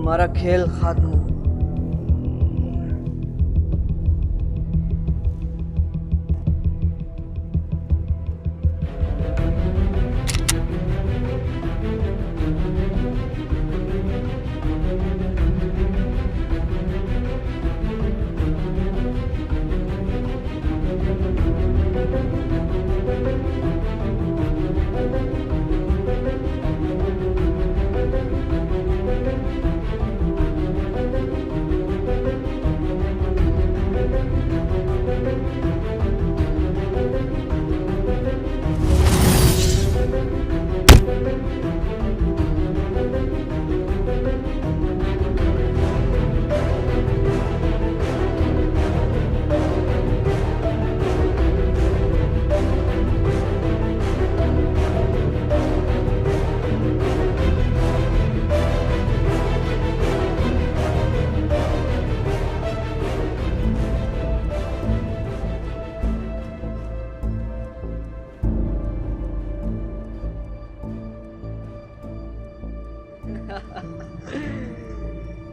तुम्हारा खेल खत्म।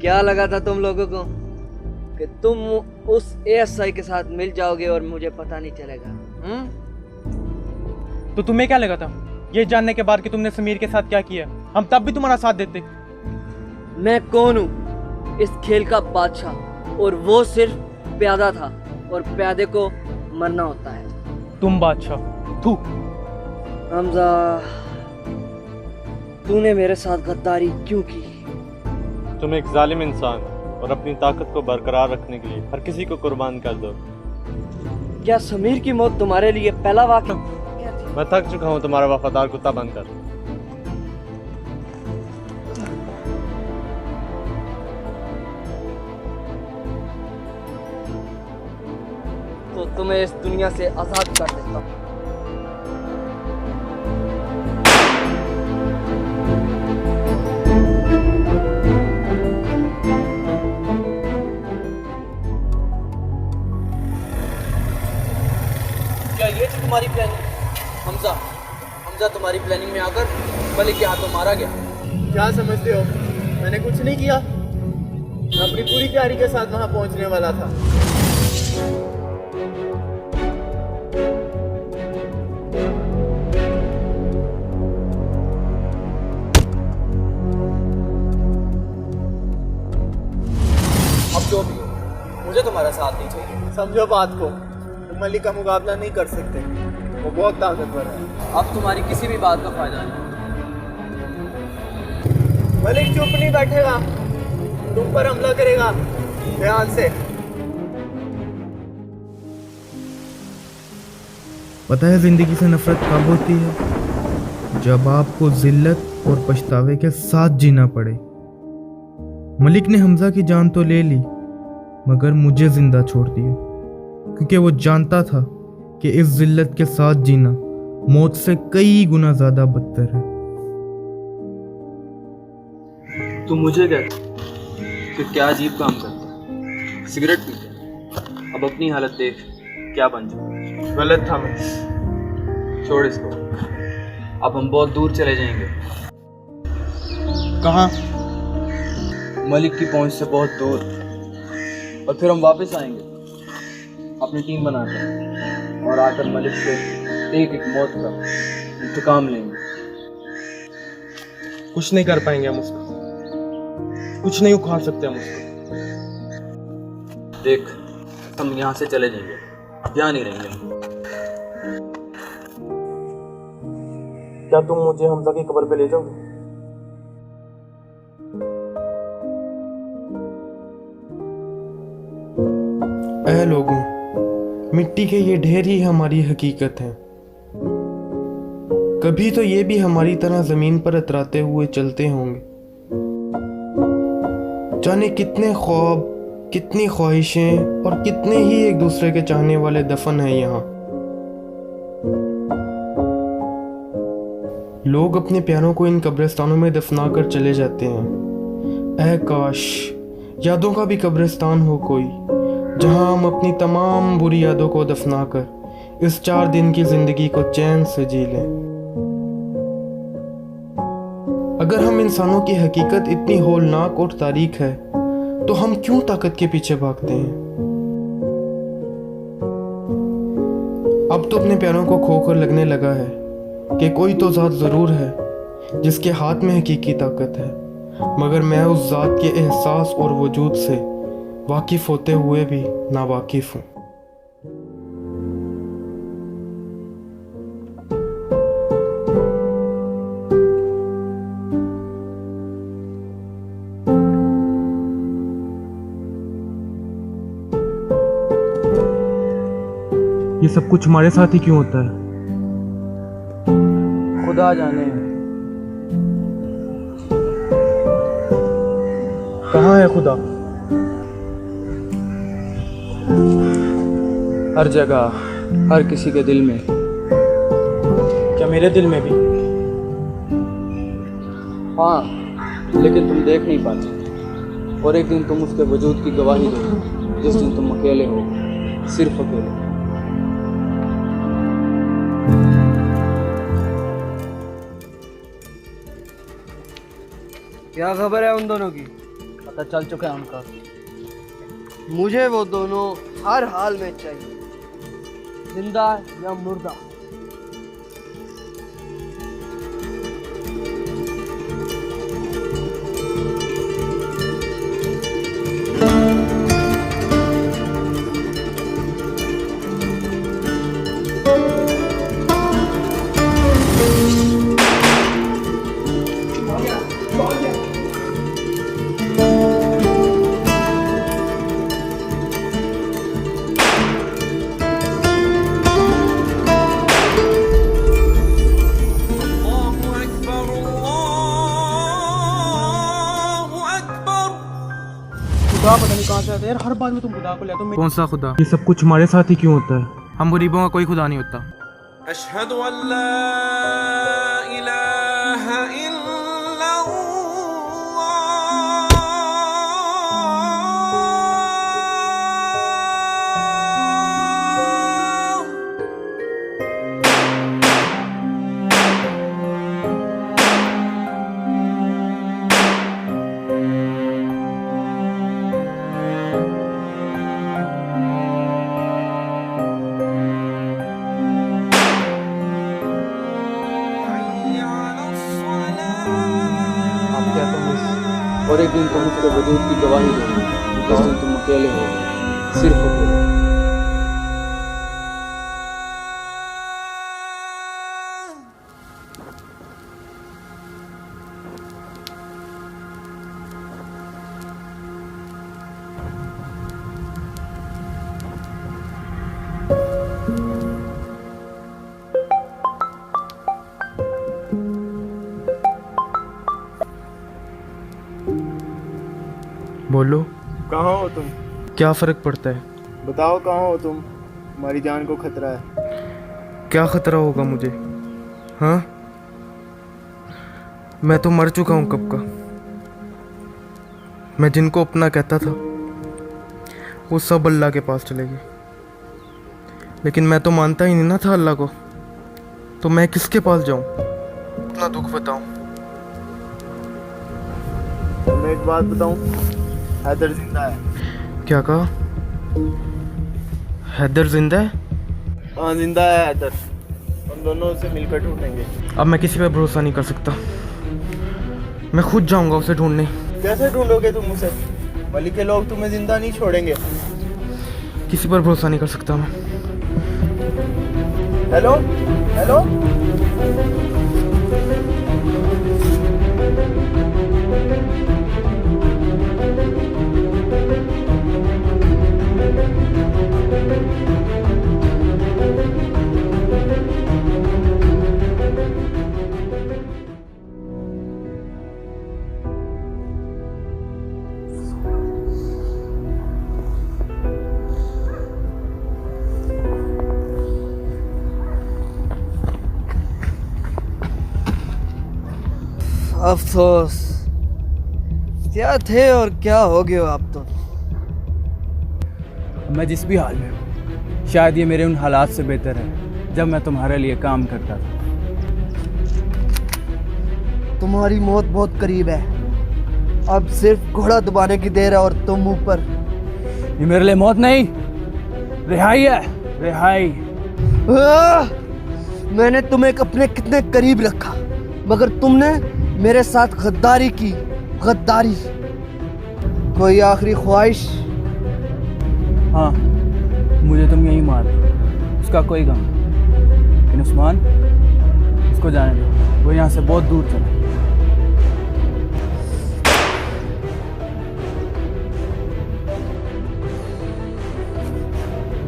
क्या लगा था तुम लोगों को कि तुम उस एएसआई के साथ मिल जाओगे और मुझे पता नहीं चलेगा? तो तुम्हें क्या लगा था ये जानने के बाद कि तुमने समीर के साथ क्या किया? हम तब भी तुम्हारा साथ देते। मैं कौन हूँ? इस खेल का बादशाह, और वो सिर्फ प्यादा था, और प्यादे को मरना होता है। तुम बादशाह? तू हमजा, तूने मेरे साथ गद्दारी क्यों की? तुम एक जालिम इंसान और अपनी ताकत को बरकरार रखने के लिए हर किसी को कुर्बान कर दो। क्या समीर की मौत तुम्हारे लिए पहला वाक़या थी? मैं थक चुका हूँ तुम्हारा वफादार कुत्ता बनकर। तो तुम्हें इस दुनिया से आजाद कर देता हूँ। क्या ये थी तुम्हारी प्लानिंग? हमजा तुम्हारी प्लानिंग में आकर मलिक के हाथों मारा गया। क्या समझते हो? मैंने कुछ नहीं किया। मैं अपनी पूरी तैयारी के साथ वहां पहुंचने वाला था। अब जो भी हो, मुझे तुम्हारा साथ नहीं चाहिए। समझो बात को, तुम मलिक का मुकाबला नहीं कर सकते, वो बहुत ताकतवर है। अब तुम्हारी किसी भी बात का फायदा नहीं। मलिक चुप नहीं बैठेगा, तुम पर हमला करेगा। ध्यान से। पता है जिंदगी से नफरत कब होती है? जब आपको जिल्लत और पछतावे के साथ जीना पड़े। मलिक ने हमजा की जान तो ले ली, मगर मुझे जिंदा छोड़ दिया, क्योंकि वो जानता था कि इस जिल्लत के साथ जीना मौत से कई गुना ज्यादा बदतर है। तू मुझे कहता कि क्या अजीब काम करता, सिगरेट पीता, अब अपनी हालत देख क्या बन जाए। गलत था मैं। छोड़ इसको, अब हम बहुत दूर चले जाएंगे। कहाँ? मलिक की पहुंच से बहुत दूर, और फिर हम वापस आएंगे अपनी टीम बनाकर, और आकर मलिक से एक एक मौत का इंतकाम लेंगे। कुछ नहीं कर पाएंगे हम उसको, कुछ नहीं उखाड़ सकते हम उसको। देख, हम यहाँ से चले जाएंगे, यहाँ नहीं रहेंगे। क्या तुम मुझे हमजा की कब्र पे ले जाओगे? ऐ लोगों, मिट्टी के ये ढेर ही हमारी हकीकत है। कभी तो ये भी हमारी तरह जमीन पर अतराते हुए चलते होंगे। जाने कितने ख्वाब, कितनी ख्वाहिशें और कितने ही एक दूसरे के चाहने वाले दफन हैं यहाँ। लोग अपने प्यारों को इन कब्रिस्तानों में दफना कर चले जाते हैं। ऐ काश यादों का भी कब्रिस्तान हो कोई, जहां हम अपनी तमाम बुरी यादों को दफना कर इस 4 दिन की जिंदगी को चैन से जी लें। अगर हम इंसानों की हकीकत इतनी होलनाक और तारीक है तो हम क्यों ताकत के पीछे भागते हैं? अब तो अपने प्यारों को खोकर लगने लगा है कि कोई तो ज़ात ज़रूर है जिसके हाथ में हकीकी ताकत है, मगर मैं उस ज़ात के एहसास और वजूद से वाकिफ़ होते हुए भी नावाकिफ़ हूँ। ये सब कुछ हमारे साथ ही क्यों होता है? खुदा जाने। कहाँ है खुदा? हर जगह, हर किसी के दिल में। क्या मेरे दिल में भी? हाँ, लेकिन तुम देख नहीं पाते। और एक दिन तुम उसके वजूद की गवाही दो जिस दिन तुम अकेले हो, सिर्फ अकेले। क्या खबर है उन दोनों की? पता चल चुका है उनका। मुझे वो दोनों हर हाल में चाहिए, जिंदा या मुर्दा। खुदा पता नहीं कहाँ से आता है यार, हर बात में तुम खुदा को ले आते हो। कौन सा खुदा? ये सब कुछ हमारे साथ ही क्यों होता है? हम गरीबों का कोई खुदा नहीं होता। अशहदु अल्ला इलाहा इल्लल्लाह। और एक दिन तुम उसके वजूद की गवाही दो जिस दिन तुम अकेले हो, सिर्फ अकेले। बोलो, कहाँ हो तुम? क्या फ़र्क पड़ता है? बताओ कहाँ हो तुम? हमारी जान को खतरा है। क्या खतरा होगा मुझे? हाँ, मैं तो मर चुका हूँ कब का। मैं जिनको अपना कहता था वो सब अल्लाह के पास चले गए, लेकिन मैं तो मानता ही नहीं ना था अल्लाह को, तो मैं किसके पास जाऊँ अपना दुख बताऊँ? मैं एक बात बताऊँ, हैदर जिंदा है। क्या कहा? हैदर जिंदा है? हाँ जिंदा है हैदर। हम दोनों उसे मिलकर ढूंढेंगे। अब मैं किसी पर भरोसा नहीं कर सकता। मैं खुद जाऊंगा उसे ढूंढने। कैसे ढूंढोगे तुम उसे? मलिक के लोग तुम्हें जिंदा नहीं छोड़ेंगे। किसी पर भरोसा नहीं कर सकता मैं। हेलो हेलो, अफसोस, क्या थे और क्या हो गए हो आप तो। मैं जिस भी हाल में हूँ, शायद ये मेरे उन हालात से बेहतर है जब मैं तुम्हारे लिए काम करता था। तुम्हारी मौत बहुत करीब है। अब सिर्फ घोड़ा दबाने की देर है और तुम ऊपर। ये मेरे लिए मौत नहीं, रिहाई है, रिहाई। मैंने तुम्हें अपने कितने करीब रखा, मगर तुमने मेरे साथ गद्दारी की, गद्दारी। कोई आखिरी ख्वाहिश? हाँ, मुझे तुम यही मार दो, उसका कोई गम नहीं। लेकिन उस्मान, उसको जाने दो, वो यहाँ से बहुत दूर चला।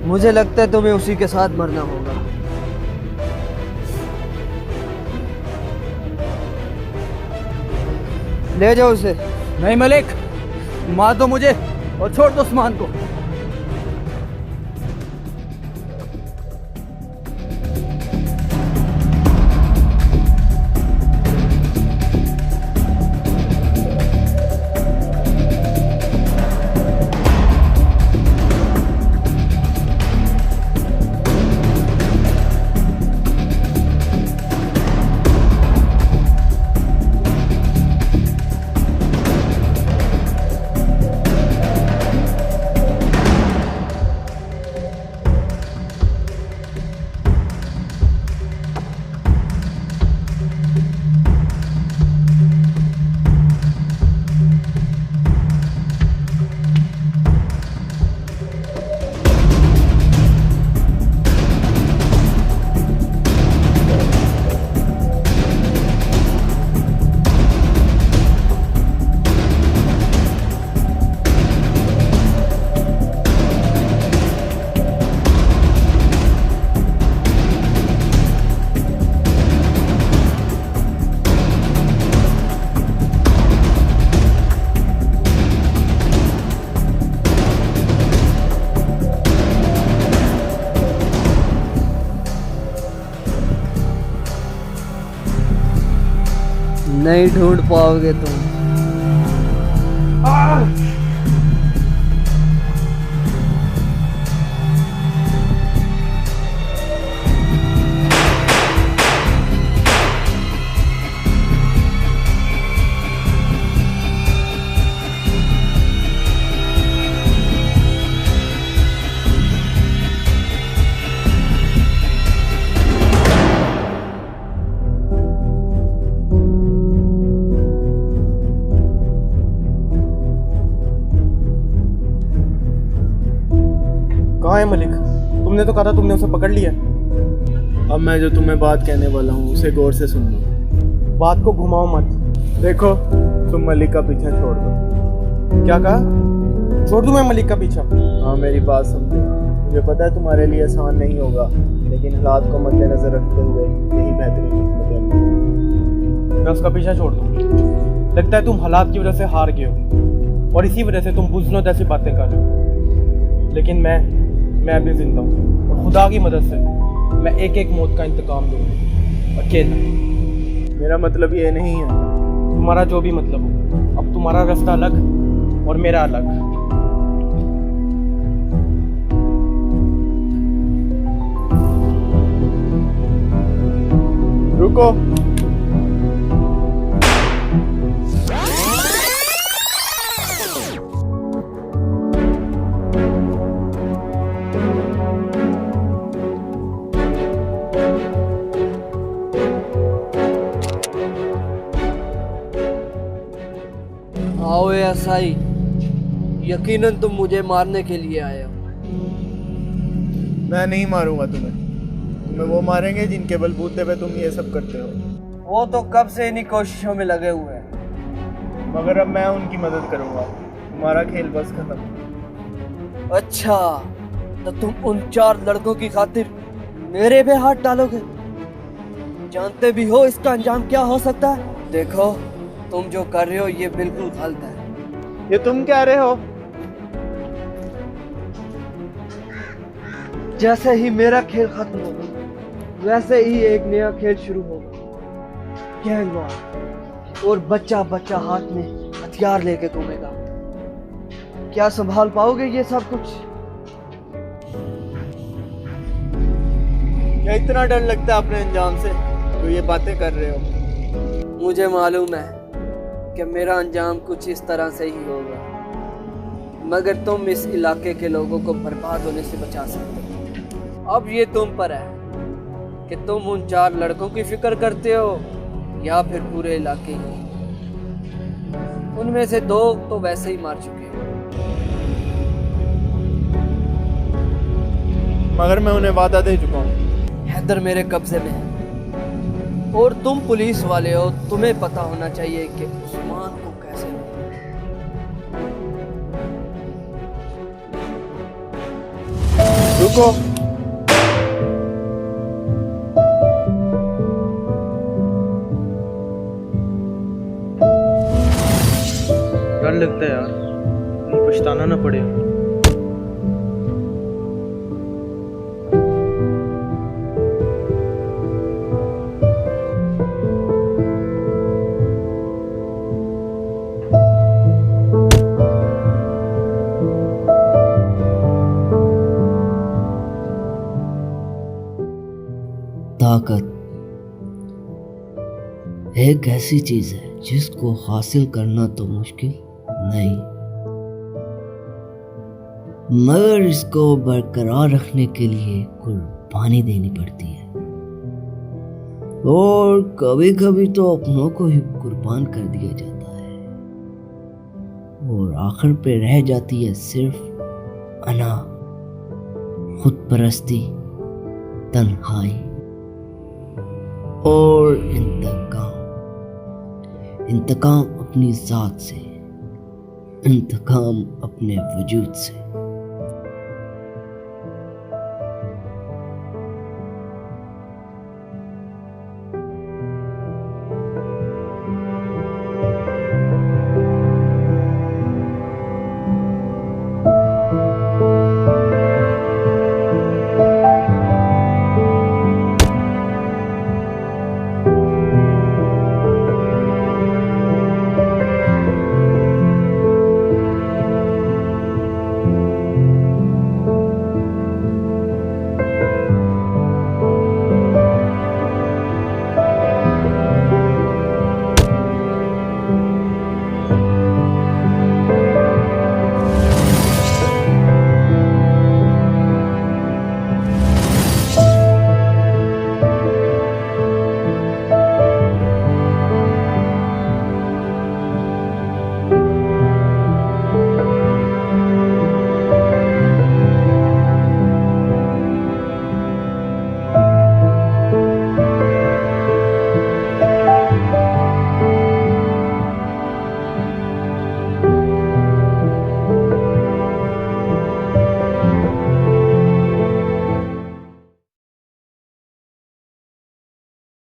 मुझे लगता है तुम्हें उसी के साथ मरना होगा। ले जाओ उसे। नहीं मलिक, मार दो मुझे और छोड़ दो उस्मान को। नहीं ढूंढ पाओगे तुम। कहाँ है मलिक? तुमने तो कहा था तुमने उसे पकड़ लिया। अब मैं जो तुम्हें बात कहने वाला हूँ उसे गौर से सुन लो। बात को घुमाओ मत। देखो, तुम मलिक का पीछा छोड़ दो। क्या कहा? छोड़ दूं मैं मलिक का पीछा? हाँ, मेरी बात समझो। मुझे पता है तुम्हारे लिए आसान नहीं होगा, लेकिन हालात को मद्देनजर रखते हुए यही बेहतरीन हिकमत है। मैं उसका पीछा छोड़ दूं? लगता है तुम हालात की वजह से हार गए हो और इसी वजह से तुम बुज़दिलों जैसी बातें कर रहे हो। लेकिन मैं अभी जिंदा हूँ और खुदा की मदद से मैं एक एक मौत का इंतकाम लूँगा, अकेला। मेरा मतलब ये नहीं है। तुम्हारा जो भी मतलब हो, अब तुम्हारा रास्ता अलग और मेरा अलग। रुको। आओ एएसआई, यकीनन तुम मुझे मारने के लिए आए हो। मैं नहीं मारूंगा तुम्हें। तुम्हें वो मारेंगे जिनके बलबूते पे तुम ये सब करते हो। वो तो कब से इन्हीं कोशिशों में लगे हुए हैं, मगर अब मैं उनकी मदद करूंगा। तुम्हारा खेल बस खत्म। अच्छा, तो तुम उन 4 लड़कों की खातिर मेरे पे हाथ डालोगे? जानते भी हो इसका अंजाम क्या हो सकता है? देखो, तुम जो कर रहे हो ये बिल्कुल गलत है। ये तुम कह रहे हो? जैसे ही मेरा खेल खत्म होगा, वैसे ही एक नया खेल शुरू होगा। गैंगवार और बच्चा बच्चा हाथ में हथियार लेके घूमेगा। क्या संभाल पाओगे ये सब कुछ? क्या इतना डर लगता है अपने अंजाम से जो ये बातें कर रहे हो? मुझे मालूम है कि मेरा अंजाम कुछ इस तरह से ही होगा, मगर तुम इस इलाके के लोगों को बर्बाद होने से बचा सकते हो। अब ये तुम पर है कि तुम उन 4 लड़कों की फिक्र करते हो या फिर पूरे इलाके की। उनमें से 2 तो वैसे ही मार चुके हो। मगर मैं उन्हें वादा दे चुका हूँ। हैदर मेरे कब्जे में है और तुम पुलिस वाले हो, तुम्हें पता होना चाहिए कि उस्मान को कैसे रुको। डर लगता है यार, कहीं पछताना ना पड़े। ताकत एक ऐसी चीज है जिसको हासिल करना तो मुश्किल नहीं, मगर इसको बरकरार रखने के लिए कुर्बानी देनी पड़ती है, और कभी कभी तो अपनों को ही कुर्बान कर दिया जाता है, और आखिर पे रह जाती है सिर्फ अना, खुद परस्ती, तन्हाई और इंतकाम अपनी जात से, इंतकाम अपने वजूद से।